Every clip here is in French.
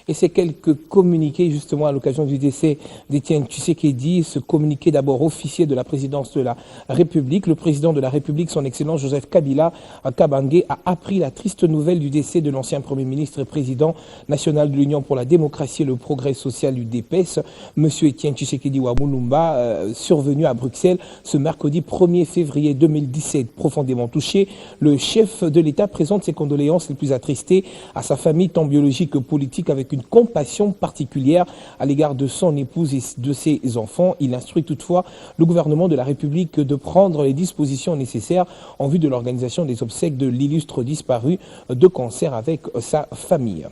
Et ces quelques communiqués, justement, à l'occasion du décès d'Étienne Tshisekedi, ce communiqué d'abord officier de la présidence de la République. Le président de la République, son Excellence Joseph Kabila Kabange, a appris la triste nouvelle du décès de l'ancien Premier ministre et président national de l'Union pour la démocratie et le progrès social UDPS, M. Étienne Tshisekedi Wamulumba, survenu à Bruxelles ce mercredi 1er février 2017. Profondément touché, le chef de l'État présente ses condoléances les plus attristées à sa famille, tant biologique que politique, avec une compassion particulière à l'égard de son épouse et de ses enfants. Il instruit toutefois le gouvernement de la République de prendre les dispositions nécessaires en vue de l'organisation des obsèques de l'illustre disparu de concert avec sa famille.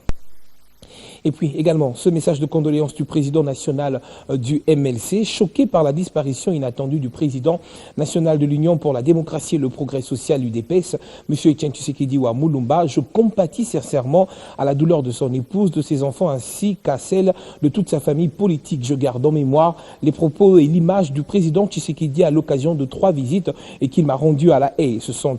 Et puis également ce message de condoléances du président national du MLC, choqué par la disparition inattendue du président national de l'Union pour la démocratie et le progrès social UDPS, M. Étienne Tshisekedi Wamulumba. Je compatis sincèrement à la douleur de son épouse, de ses enfants ainsi qu'à celle de toute sa famille politique. Je garde en mémoire les propos et l'image du président Tshisekedi à l'occasion de 3 visites et qu'il m'a rendu à La Haye. Ce sont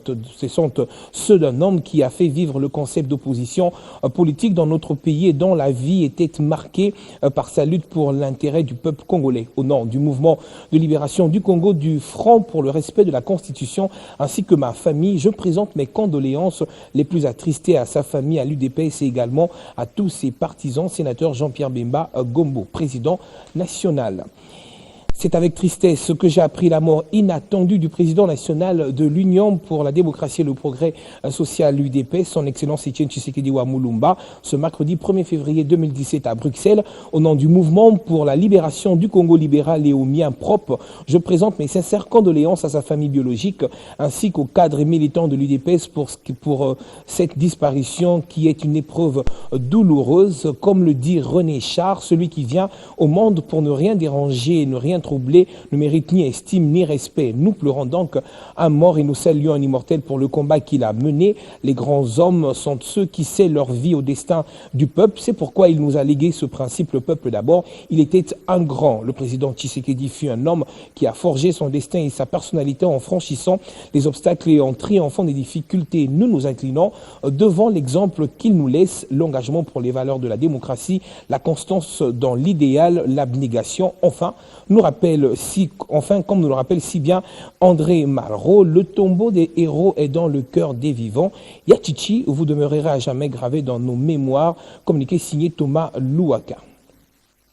ceux d'un homme qui a fait vivre le concept d'opposition politique dans notre pays et dont la vie était marquée par sa lutte pour l'intérêt du peuple congolais. Au nom du mouvement de libération du Congo, du Front pour le respect de la Constitution, ainsi que ma famille, je présente mes condoléances les plus attristées à sa famille, à l'UDPS et également à tous ses partisans. Sénateur Jean-Pierre Bemba Gombo, président national. C'est avec tristesse que j'ai appris la mort inattendue du président national de l'Union pour la démocratie et le progrès social UDPS, son Excellence Étienne Tshisekedi Wamulumba, ce mercredi 1er février 2017 à Bruxelles. Au nom du mouvement pour la libération du Congo libéral et au mien propre, je présente mes sincères condoléances à sa famille biologique ainsi qu'aux cadres et militants de l'UDPS pour cette disparition qui est une épreuve douloureuse. Comme le dit René Char, celui qui vient au monde pour ne rien déranger et ne rien troublé ne mérite ni estime ni respect. Nous pleurons donc un mort et nous saluons un immortel pour le combat qu'il a mené. Les grands hommes sont ceux qui scellent leur vie au destin du peuple. C'est pourquoi il nous a légué ce principe, le peuple d'abord. Il était un grand. Le président Tshisekedi fut un homme qui a forgé son destin et sa personnalité en franchissant les obstacles et en triomphant des difficultés. Nous nous inclinons devant l'exemple qu'il nous laisse, l'engagement pour les valeurs de la démocratie, la constance dans l'idéal, l'abnégation. Enfin, comme nous le rappelle si bien André Malraux, le tombeau des héros est dans le cœur des vivants. Yachichi, vous demeurerez à jamais gravé dans nos mémoires. Communiqué signé Thomas Louaka.